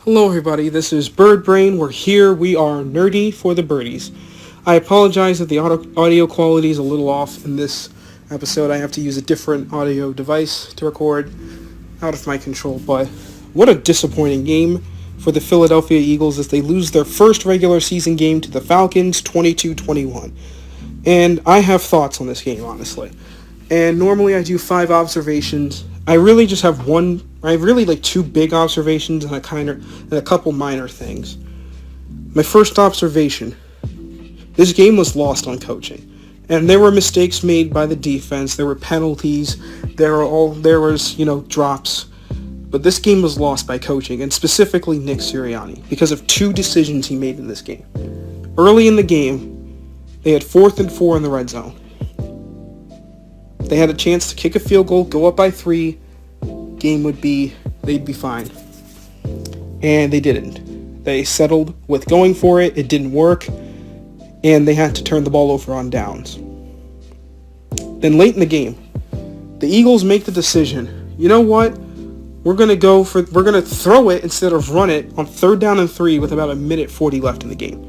Hello everybody, this is Bird Brain. We're here. We are nerdy for the birdies. I apologize if the audio quality is a little off in this episode. I have to use a different audio device to record, out of my control. But what a disappointing game for the Philadelphia Eagles as they lose their first regular season game to the Falcons 22-21. And I have thoughts on this game, honestly. And normally I do 5 observations. I really just have two big observations and a couple minor things. My first observation, this game was lost on coaching. And there were mistakes made by the defense, there were penalties, there was drops. But this game was lost by coaching, and specifically Nick Sirianni, because of 2 decisions he made in this game. Early in the game, they had 4th and 4 in the red zone. They had a chance to kick a field goal, go up by 3, they'd be fine. And they didn't. They settled with going for it, it didn't work, and they had to turn the ball over on downs. Then late in the game, the Eagles make the decision, you know what? We're going to throw it instead of run it on 3rd down and 3 with about a minute 40 left in the game.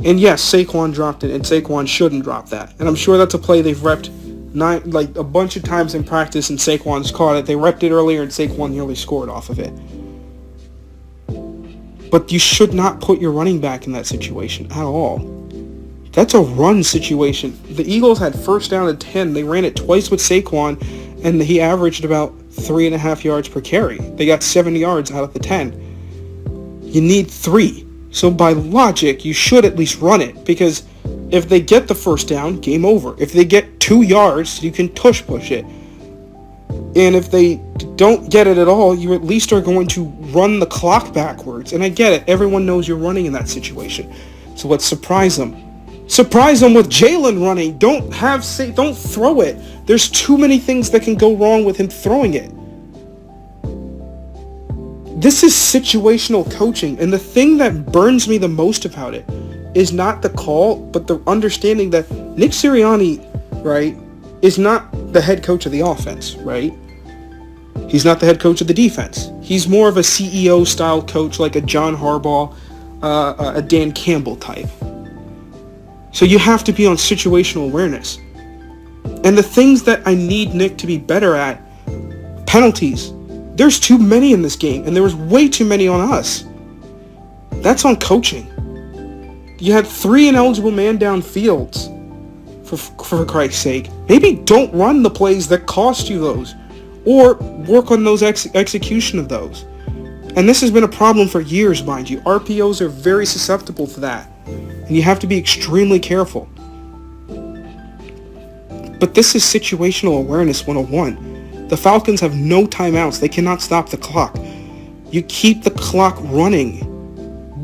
And yes, Saquon dropped it, and Saquon shouldn't drop that. And I'm sure that's a play they've repped a bunch of times in practice, and Saquon's caught it. They repped it earlier, and Saquon nearly scored off of it. But you should not put your running back in that situation at all. That's a run situation. The Eagles had 1st down and 10. They ran it twice with Saquon, and he averaged about 3.5 yards per carry. They got 7 yards out of the 10. You need 3. So by logic, you should at least run it, because if they get the 1st down, game over. If they get 2 yards, you can push it. And if they don't get it at all, you at least are going to run the clock backwards. And I get it. Everyone knows you're running in that situation. So let's surprise them. Surprise them with Jalen running. Don't throw it. There's too many things that can go wrong with him throwing it. This is situational coaching, and the thing that burns me the most about it is not the call, but the understanding that Nick Sirianni, right, is not the head coach of the offense, right? He's not the head coach of the defense. He's more of a CEO-style coach, like a John Harbaugh, a Dan Campbell type. So you have to be on situational awareness. And the things that I need Nick to be better at, penalties. There's too many in this game, and there was way too many on us. That's on coaching. You had 3 ineligible man down fields, for Christ's sake. Maybe don't run the plays that cost you those, or work on those execution of those. And this has been a problem for years, mind you. RPOs are very susceptible to that, and you have to be extremely careful. But this is situational awareness 101. The Falcons have no timeouts. They cannot stop the clock. You keep the clock running.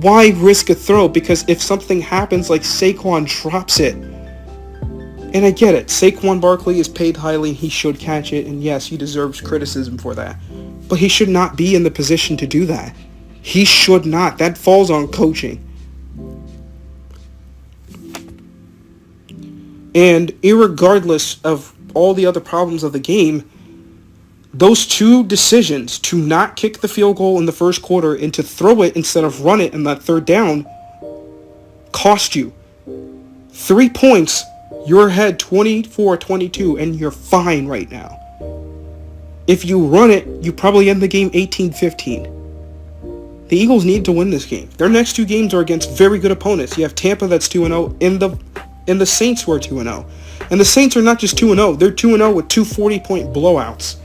Why risk a throw? Because if something happens, like Saquon drops it. And I get it. Saquon Barkley is paid highly. He should catch it. And yes, he deserves criticism for that. But he should not be in the position to do that. He should not. That falls on coaching. And irregardless of all the other problems of the game, those 2 decisions to not kick the field goal in the first quarter and to throw it instead of run it in that 3rd down cost you 3 points. You're ahead 24-22, and you're fine right now. If you run it, you probably end the game 18-15. The Eagles need to win this game. Their next 2 games are against very good opponents. You have Tampa that's 2-0, and the Saints who are 2-0. And the Saints are not just 2-0, they're 2-0 with 2 40-point blowouts.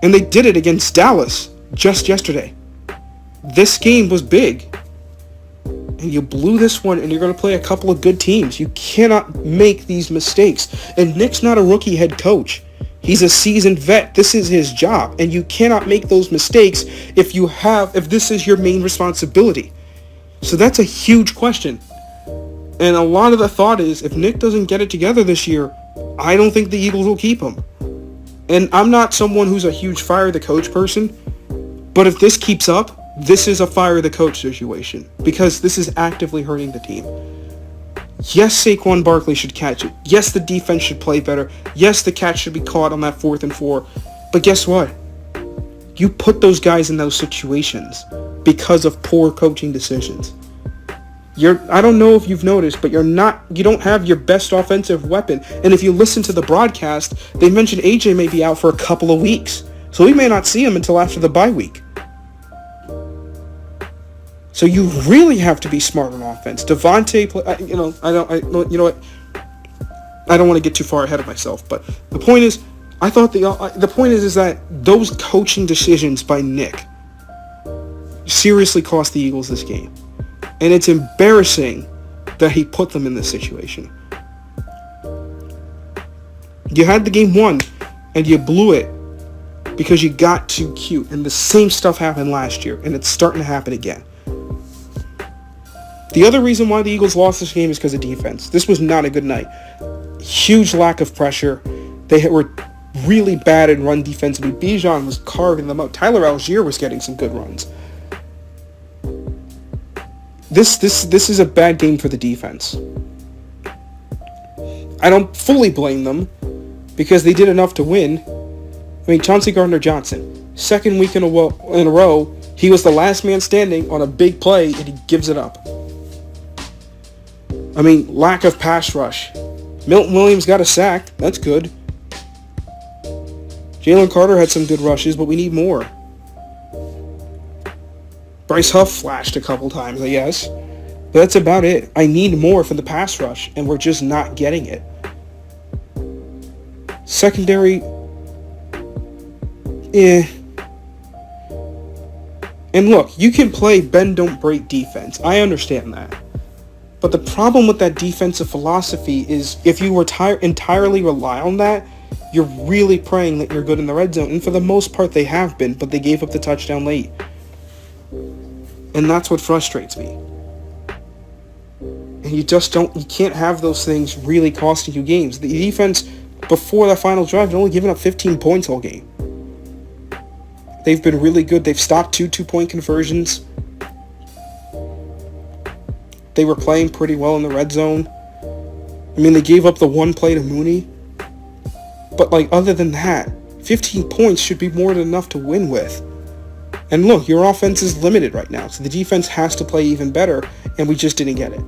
And they did it against Dallas just yesterday. This game was big. And you blew this one, and you're going to play a couple of good teams. You cannot make these mistakes. And Nick's not a rookie head coach. He's a seasoned vet. This is his job. And you cannot make those mistakes if this is your main responsibility. So that's a huge question. And a lot of the thought is, if Nick doesn't get it together this year, I don't think the Eagles will keep him. And I'm not someone who's a huge fire the coach person, but if this keeps up, this is a fire the coach situation, because this is actively hurting the team. Yes, Saquon Barkley should catch it. Yes, the defense should play better. Yes, the catch should be caught on that 4th and 4. But guess what? You put those guys in those situations because of poor coaching decisions. I don't know if you've noticed, but you don't have your best offensive weapon. And if you listen to the broadcast, they mentioned AJ may be out for a couple of weeks. So we may not see him until after the bye week. So you really have to be smart on offense. Devontae, I don't want to get too far ahead of myself, but the point is, the point is that those coaching decisions by Nick seriously cost the Eagles this game. And it's embarrassing that he put them in this situation. You had the game won, and you blew it because you got too cute. And the same stuff happened last year, and it's starting to happen again. The other reason why the Eagles lost this game is because of defense. This was not a good night. Huge lack of pressure. They were really bad in run defensively. Bijan was carving them up. Tyler Algier was getting some good runs. This is a bad game for the defense. I don't fully blame them because they did enough to win. I mean, Chauncey Gardner-Johnson, second week in a row, he was the last man standing on a big play and he gives it up. I mean, lack of pass rush. Milton Williams got a sack. That's good. Jalen Carter had some good rushes, but we need more. Bryce Huff flashed a couple times, I guess. But that's about it. I need more for the pass rush, and we're just not getting it. Secondary, And look, you can play bend, don't break defense. I understand that. But the problem with that defensive philosophy is if you entirely rely on that, you're really praying that you're good in the red zone. And for the most part, they have been, but they gave up the touchdown late. And that's what frustrates me. And you can't have those things really costing you games. The defense, before the final drive, had only given up 15 points all game. They've been really good. They've stopped 2 2-point conversions. They were playing pretty well in the red zone. I mean, they gave up the one play to Mooney. But, other than that, 15 points should be more than enough to win with. And look, your offense is limited right now, so the defense has to play even better, and we just didn't get it.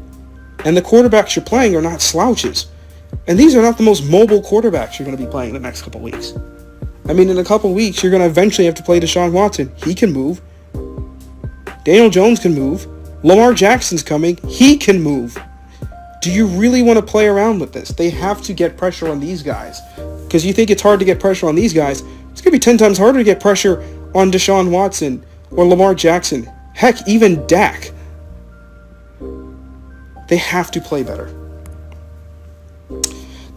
And the quarterbacks you're playing are not slouches. And these are not the most mobile quarterbacks you're going to be playing the next couple weeks. I mean, in a couple weeks, you're going to eventually have to play Deshaun Watson. He can move. Daniel Jones can move. Lamar Jackson's coming. He can move. Do you really want to play around with this? They have to get pressure on these guys. Because you think it's hard to get pressure on these guys. It's going to be 10 times harder to get pressure on Deshaun Watson or Lamar Jackson. Heck, even Dak. They have to play better.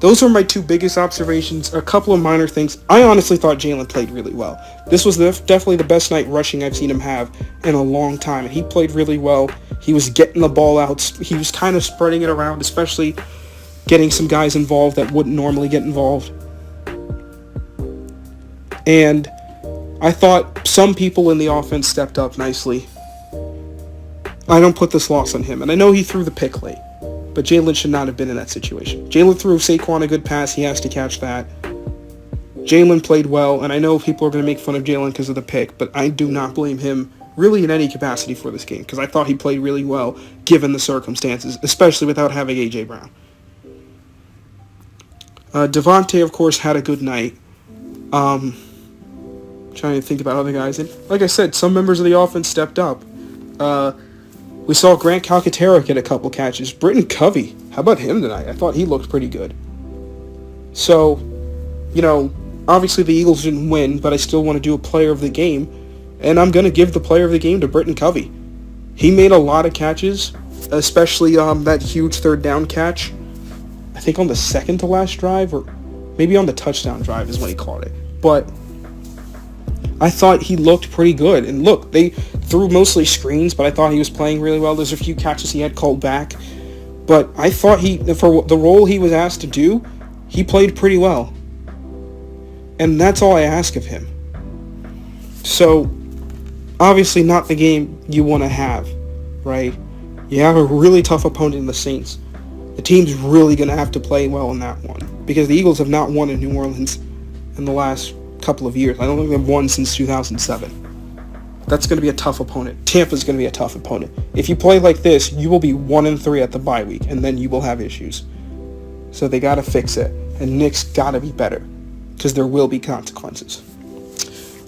Those are my two biggest observations. A couple of minor things. I honestly thought Jalen played really well. This was definitely the best night rushing I've seen him have in a long time. And he played really well. He was getting the ball out. He was kind of spreading it around, especially getting some guys involved that wouldn't normally get involved. And I thought some people in the offense stepped up nicely. I don't put this loss on him. And I know he threw the pick late. But Jalen should not have been in that situation. Jalen threw Saquon a good pass. He has to catch that. Jalen played well, and I know people are going to make fun of Jalen because of the pick, but I do not blame him really in any capacity for this game because I thought he played really well given the circumstances, especially without having A.J. Brown. Devontae, of course, had a good night. Trying to think about other guys. And like I said, some members of the offense stepped up. We saw Grant Calcaterra get a couple catches. Britton Covey, how about him tonight? I thought he looked pretty good. So, obviously the Eagles didn't win, but I still want to do a player of the game. And I'm going to give the player of the game to Britton Covey. He made a lot of catches, especially that huge third down catch. I think on the second to last drive, or maybe on the touchdown drive is when he caught it. But I thought he looked pretty good. And look, they threw mostly screens, but I thought he was playing really well. There's a few catches he had called back. But I thought for the role he was asked to do, he played pretty well. And that's all I ask of him. So, obviously not the game you want to have, right? You have a really tough opponent in the Saints. The team's really going to have to play well in that one. Because the Eagles have not won in New Orleans in the last couple of years. I don't think they've won since 2007. That's going to be a tough opponent. Tampa's going to be a tough opponent. If you play like this, you will be 1-3 at the bye week, and then you will have issues. So they got to fix it, and Nick's got to be better, because there will be consequences.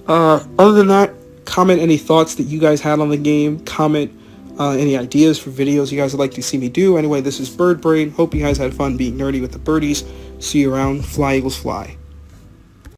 Other than that, comment any thoughts that you guys had on the game. Comment any ideas for videos you guys would like to see me do. Anyway, this is Bird Brain. Hope you guys had fun being nerdy with the birdies. See you around. Fly, Eagles, fly.